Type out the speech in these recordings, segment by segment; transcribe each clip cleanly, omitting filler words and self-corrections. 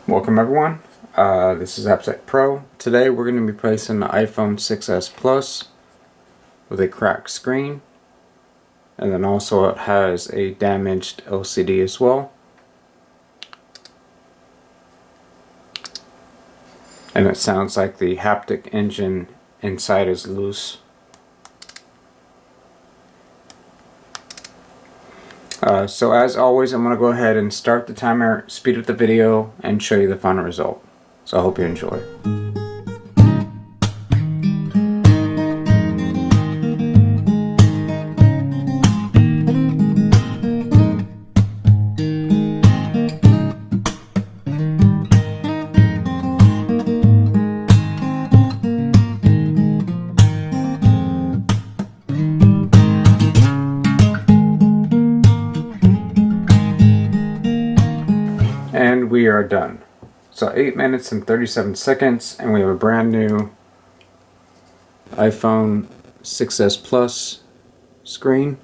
Welcome everyone, this is AppSec Pro. Today we're going to be replacing the iPhone 6s Plus with a cracked screen, and then also it has a damaged LCD as well. And it sounds like the haptic engine inside is loose. So as always, I'm going to go ahead and start the timer, speed up the video, and show you the final result. So I hope you enjoy. And we are done. So 8 minutes and 37 seconds, and we have a brand new iPhone 6s Plus screen.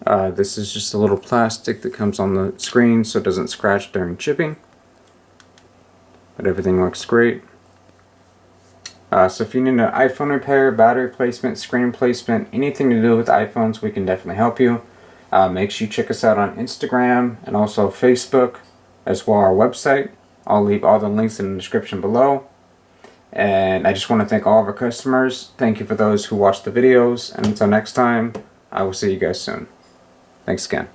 This is just a little plastic that comes on the screen so it doesn't scratch during chipping. But everything looks great. So if you need an iPhone repair, battery replacement, screen replacement, anything to do with iPhones, we can definitely help you. Make sure you check us out on Instagram and also Facebook, as well as our website. I'll leave all the links in the description below. And I just want to thank all of our customers. Thank you for those who watch the videos. And until next time, I will see you guys soon. Thanks again.